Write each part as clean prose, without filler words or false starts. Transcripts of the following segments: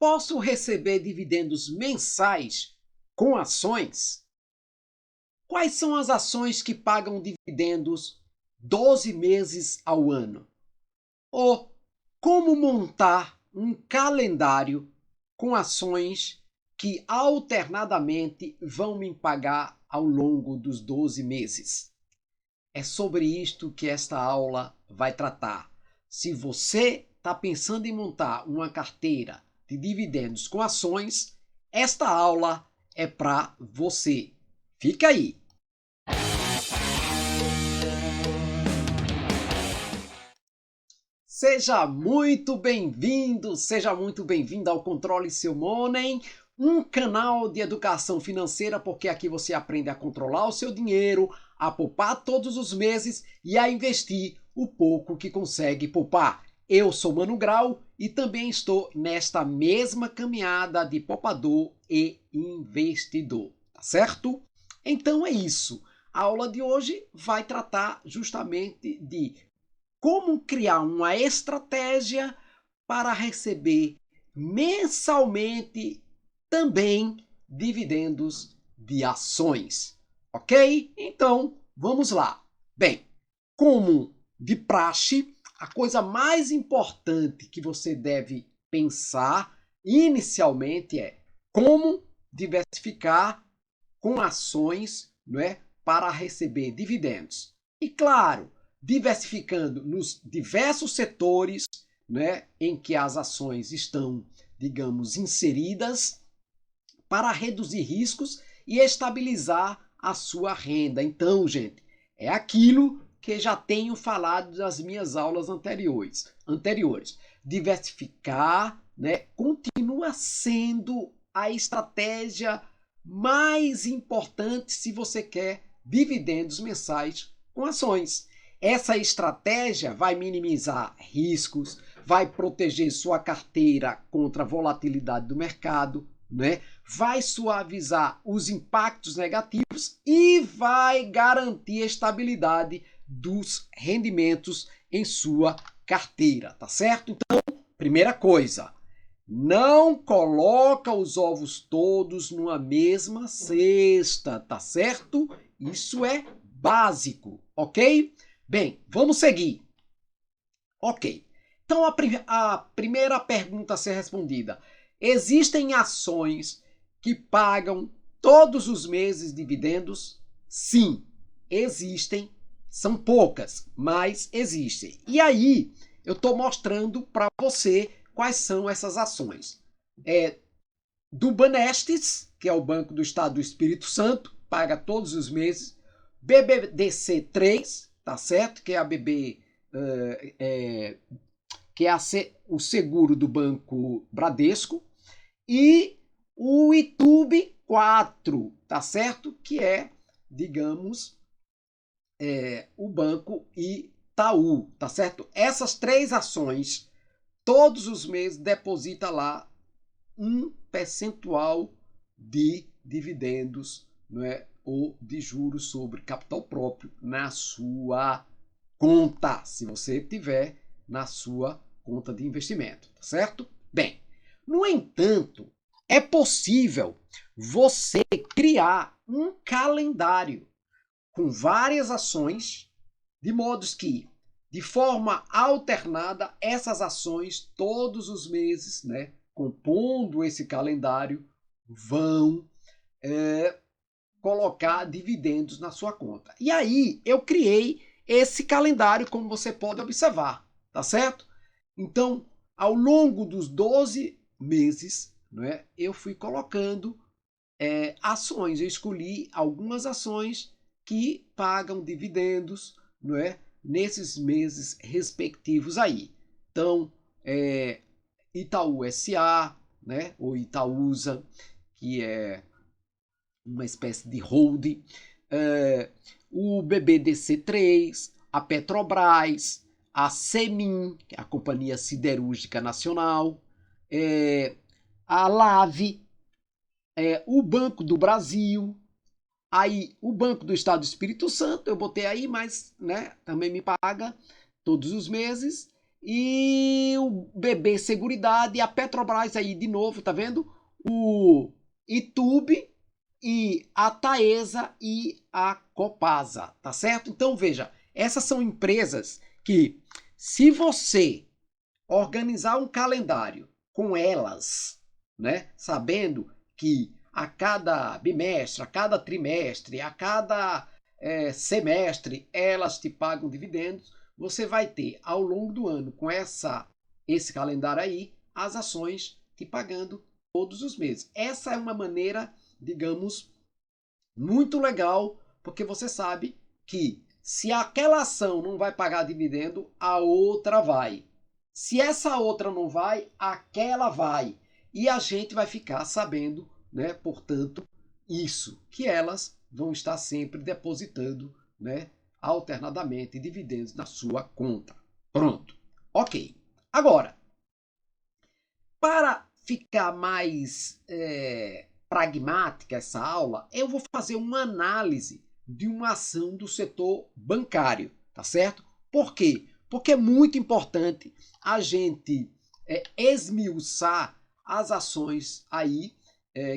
Posso receber dividendos mensais com ações? Quais são as ações que pagam dividendos 12 meses ao ano? Ou como montar um calendário com ações que alternadamente vão me pagar ao longo dos 12 meses? É sobre isto que esta aula vai tratar. Se você está pensando em montar uma carteira de dividendos com ações, esta aula é para você. Fica aí! Seja muito bem-vindo, seja muito bem-vinda ao Controle Seu Money, um canal de educação financeira, porque aqui você aprende a controlar o seu dinheiro, a poupar todos os meses e a investir o pouco que consegue poupar. Eu sou Mano Grau e também estou nesta mesma caminhada de poupador e investidor, tá certo? Então é isso. A aula de hoje vai tratar justamente de como criar uma estratégia para receber mensalmente também dividendos de ações, ok? Então, vamos lá. Bem, como de praxe, a coisa mais importante que você deve pensar inicialmente é como diversificar com ações, não é, para receber dividendos. E claro, diversificando nos diversos setores, né, em que as ações estão, digamos, inseridas, para reduzir riscos e estabilizar a sua renda. Então, gente, é aquilo que já tenho falado nas minhas aulas anteriores. Diversificar, né, continua sendo a estratégia mais importante se você quer dividendos mensais com ações. Essa estratégia vai minimizar riscos, vai proteger sua carteira contra a volatilidade do mercado, né? Vai suavizar os impactos negativos e vai garantir a estabilidade dos rendimentos em sua carteira, tá certo? Então, primeira coisa, não coloca os ovos todos numa mesma cesta, tá certo? Isso é básico, ok? Bem, vamos seguir. Ok. Então, a primeira pergunta a ser respondida. Existem ações que pagam todos os meses dividendos? Sim, existem. São poucas, mas existem. E aí, eu estou mostrando para você quais são essas ações. Do Banestes, que é o Banco do Estado do Espírito Santo, paga todos os meses. BBDC3, tá certo? Que é a que é o seguro do Banco Bradesco, e o Itube 4, tá certo? Que é, digamos, o Banco Itaú, tá certo? Essas três ações, todos os meses, deposita lá um percentual de dividendos, não é? Ou de juros sobre capital próprio na sua conta, se você tiver na sua conta de investimento, tá certo? Bem, no entanto, é possível você criar um calendário com várias ações, de modo que, de forma alternada, essas ações, todos os meses, né, compondo esse calendário, vão colocar dividendos na sua conta. E aí, eu criei esse calendário, como você pode observar, tá certo? Então, ao longo dos 12 meses, né, eu fui colocando ações. Eu escolhi algumas ações que pagam dividendos, não é, nesses meses respectivos aí. Então, Itaú SA, né, ou Itaúsa, que é uma espécie de holding, o BBDC3, a Petrobras, a Semin, que é a Companhia Siderúrgica Nacional, a Lave, o Banco do Brasil, aí o Banco do Estado do Espírito Santo, eu botei aí, mas, né, também me paga todos os meses, e o BB Seguridade, e a Petrobras aí de novo, tá vendo? O Itube e a Taesa e a Copasa, tá certo? Então veja, essas são empresas que, se você organizar um calendário com elas, né, sabendo que a cada bimestre, a cada trimestre, a cada semestre elas te pagam dividendos, você vai ter ao longo do ano, com esse calendário aí, as ações te pagando todos os meses. Essa é uma maneira, digamos, muito legal, porque você sabe que se aquela ação não vai pagar dividendo, a outra vai. Se essa outra não vai, aquela vai. E a gente vai ficar sabendo, né, portanto, isso, que elas vão estar sempre depositando, né, alternadamente dividendos na sua conta. Pronto. Ok. Agora, para ficar mais pragmática essa aula, eu vou fazer uma análise de uma ação do setor bancário, tá certo? Por quê? Porque é muito importante a gente esmiuçar as ações aí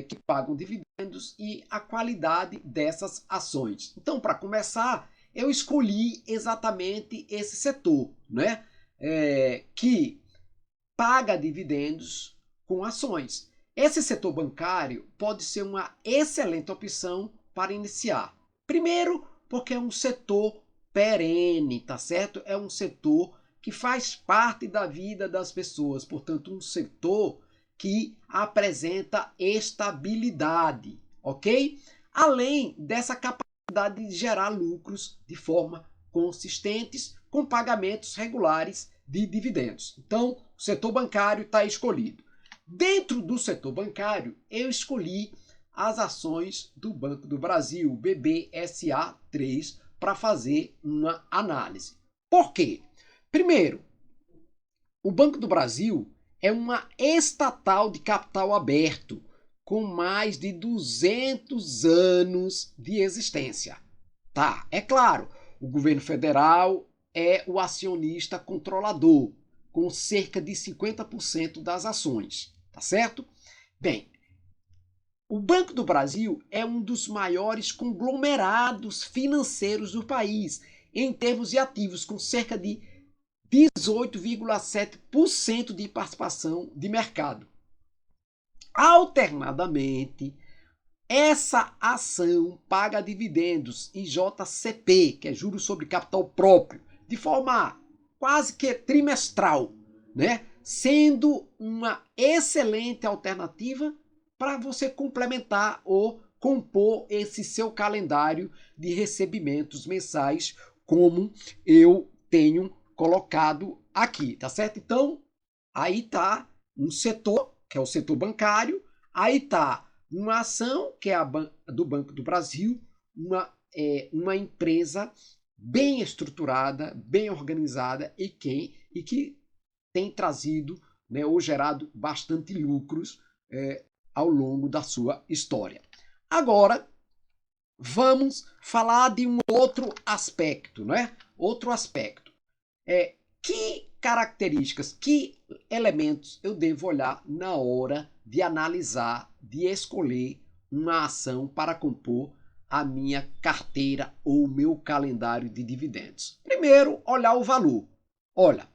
que pagam dividendos e a qualidade dessas ações. Então, para começar, eu escolhi exatamente esse setor, né? Que paga dividendos com ações. Esse setor bancário pode ser uma excelente opção para iniciar. Primeiro, porque é um setor perene, tá certo? É um setor que faz parte da vida das pessoas, portanto, um setor que apresenta estabilidade, ok? Além dessa capacidade de gerar lucros de forma consistentes, com pagamentos regulares de dividendos. Então, o setor bancário está escolhido. Dentro do setor bancário, eu escolhi as ações do Banco do Brasil, BBSA3, para fazer uma análise. Por quê? Primeiro, o Banco do Brasil é uma estatal de capital aberto, com mais de 200 anos de existência. Tá, é claro, o governo federal é o acionista controlador, com cerca de 50% das ações, tá certo? Bem, o Banco do Brasil é um dos maiores conglomerados financeiros do país, em termos de ativos, com cerca de 18,7% de participação de mercado. Alternadamente, essa ação paga dividendos em JCP, que é juros sobre capital próprio, de forma quase que trimestral, né? Sendo uma excelente alternativa para você complementar ou compor esse seu calendário de recebimentos mensais, como eu tenho colocado aqui, tá certo? Então, aí tá um setor, que é o setor bancário, aí tá uma ação, que é do Banco do Brasil, uma empresa bem estruturada, bem organizada e que tem trazido, né, ou gerado bastante lucros ao longo da sua história. Agora, vamos falar de um outro aspecto, né? Outro aspecto. Que características, que elementos eu devo olhar na hora de analisar, de escolher uma ação para compor a minha carteira ou o meu calendário de dividendos? Primeiro, olhar o valor. Olha,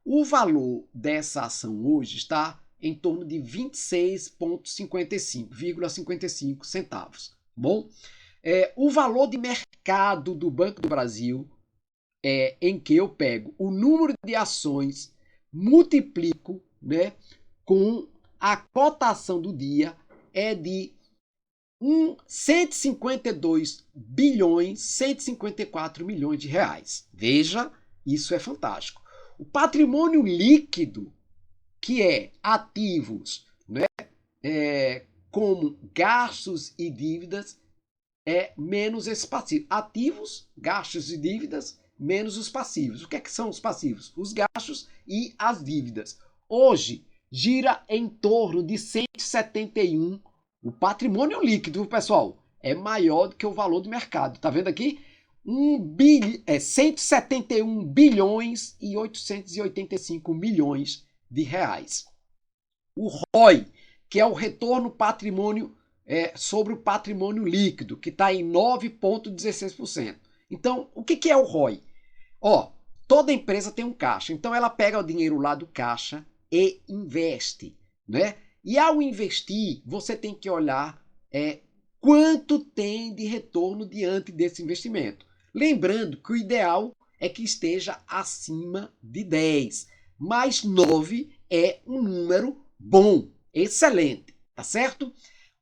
o valor dessa ação hoje está em torno de 26,55 centavos. Bom, o valor de mercado do Banco do Brasil em que eu pego o número de ações, multiplico, né, com a cotação do dia, é de 152 bilhões 154 milhões de reais. Veja, isso é fantástico. O patrimônio líquido, que é ativos, né, como gastos e dívidas, é menos esse passivo. Ativos, gastos e dívidas, menos os passivos. O que que são os passivos? Os gastos e as dívidas. Hoje, gira em torno de 171. O patrimônio líquido, pessoal, é maior do que o valor do mercado. Tá vendo aqui? 171 bilhões e 885 milhões de reais. O ROI, que é o retorno patrimônio sobre o patrimônio líquido, que está em 9,16%. Então, o que é o ROI? Toda empresa tem um caixa, então ela pega o dinheiro lá do caixa e investe, né? E ao investir, você tem que olhar quanto tem de retorno diante desse investimento. Lembrando que o ideal é que esteja acima de 10, mas 9 é um número bom, excelente, tá certo?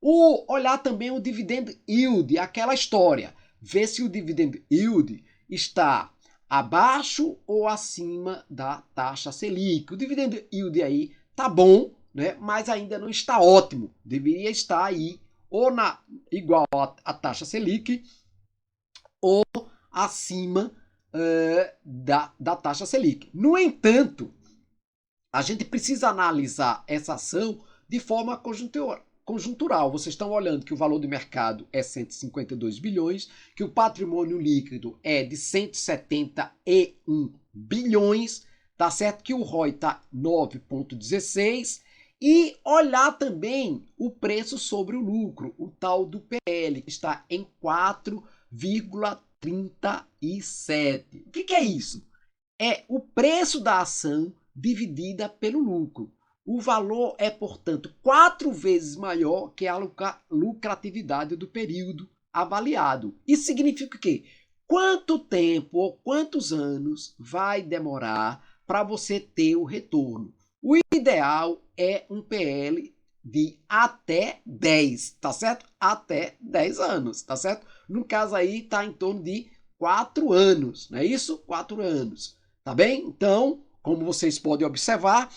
Olhar também o dividend yield, aquela história, ver se o dividend yield está abaixo ou acima da taxa Selic. O dividend yield aí tá bom, né? Mas ainda não está ótimo. Deveria estar aí ou igual à taxa Selic ou acima da taxa Selic. No entanto, a gente precisa analisar essa ação de forma conjuntural. Vocês estão olhando que o valor de mercado é 152 bilhões, que o patrimônio líquido é de 171 bilhões, tá certo? Que o ROI está 9,16 e olhar também o preço sobre o lucro, o tal do PL, que está em 4,37. O que é isso? É o preço da ação dividida pelo lucro. O valor é, portanto, 4 vezes maior que a lucratividade do período avaliado. Isso significa o quê? Quanto tempo ou quantos anos vai demorar para você ter o retorno? O ideal é um PL de até 10, tá certo? Até 10 anos, tá certo? No caso aí está em torno de 4 anos, não é isso? 4 anos, tá bem? Então, como vocês podem observar,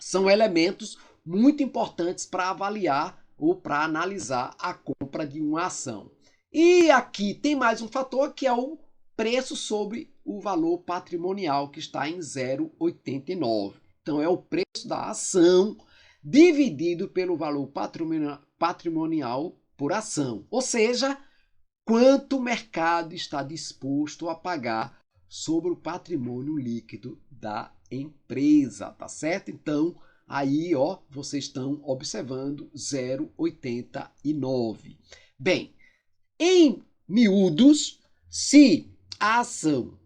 são elementos muito importantes para avaliar ou para analisar a compra de uma ação. E aqui tem mais um fator que é o preço sobre o valor patrimonial, que está em 0,89. Então é o preço da ação dividido pelo valor patrimonial por ação. Ou seja, quanto o mercado está disposto a pagar sobre o patrimônio líquido da empresa, tá certo? Então, aí, vocês estão observando 0,89. Bem, em miúdos, se a ação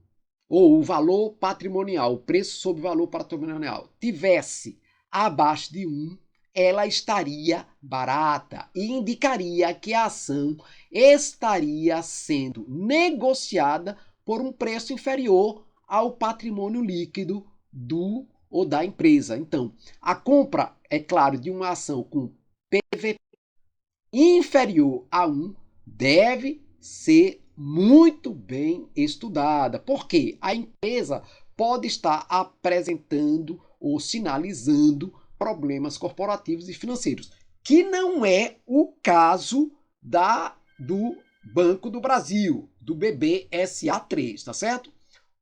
ou o valor patrimonial, o preço sobre o valor patrimonial, tivesse abaixo de 1, ela estaria barata e indicaria que a ação estaria sendo negociada por um preço inferior ao patrimônio líquido do ou da empresa. Então, a compra, é claro, de uma ação com PVP inferior a 1 deve ser muito bem estudada, porque a empresa pode estar apresentando ou sinalizando problemas corporativos e financeiros, que não é o caso do Banco do Brasil, do BBSA3, tá certo?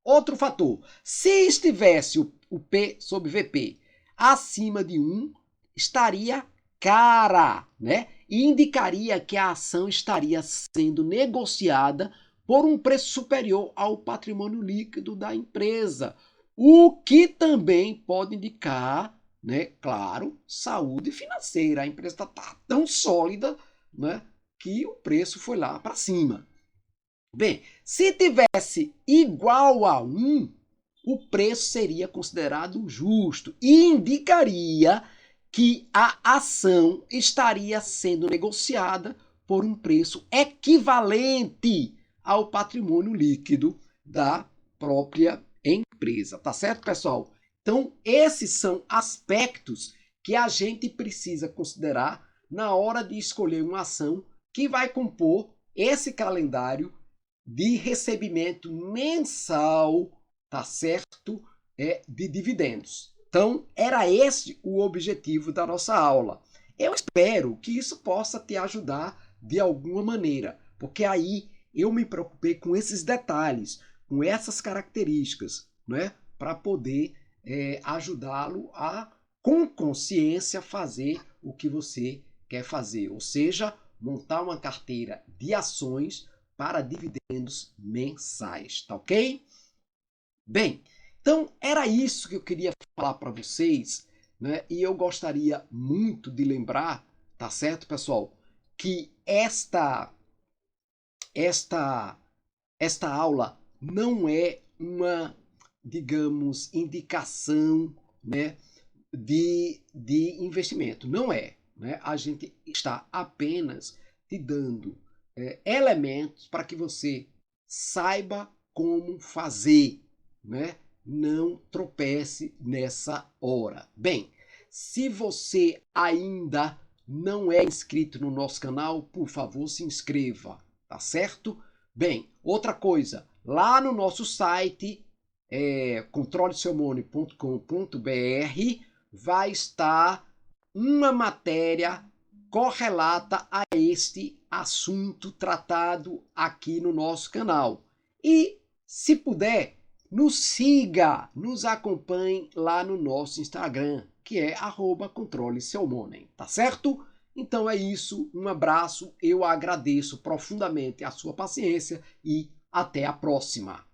Outro fator, se estivesse o P sobre VP acima de 1, estaria cara, né? E indicaria que a ação estaria sendo negociada por um preço superior ao patrimônio líquido da empresa, o que também pode indicar, né, claro, saúde financeira. A empresa está tão sólida, né, que o preço foi lá para cima. Bem, se tivesse igual a 1, o preço seria considerado justo e indicaria que a ação estaria sendo negociada por um preço equivalente ao patrimônio líquido da própria empresa. Tá certo, pessoal? Então, esses são aspectos que a gente precisa considerar na hora de escolher uma ação que vai compor esse calendário de recebimento mensal, tá certo? De dividendos. Então, era esse o objetivo da nossa aula. Eu espero que isso possa te ajudar de alguma maneira, porque aí eu me preocupei com esses detalhes, com essas características, né, para poder ajudá-lo a, com consciência, fazer o que você quer fazer, ou seja, montar uma carteira de ações para dividendos mensais, tá ok? Bem, então era isso que eu queria falar para vocês, né? E eu gostaria muito de lembrar, tá certo, pessoal, que esta aula não é uma, digamos, indicação, né, de investimento. Não é. Né? A gente está apenas te dando elementos para que você saiba como fazer. Né? Não tropece nessa hora. Bem, se você ainda não é inscrito no nosso canal, por favor, se inscreva, tá certo? Bem, outra coisa, lá no nosso site, controleseumone.com.br, vai estar uma matéria correlata a este assunto tratado aqui no nosso canal. E, se puder, nos siga, nos acompanhe lá no nosso Instagram, que é @controleseumone, tá certo? Então é isso, um abraço, eu agradeço profundamente a sua paciência e até a próxima.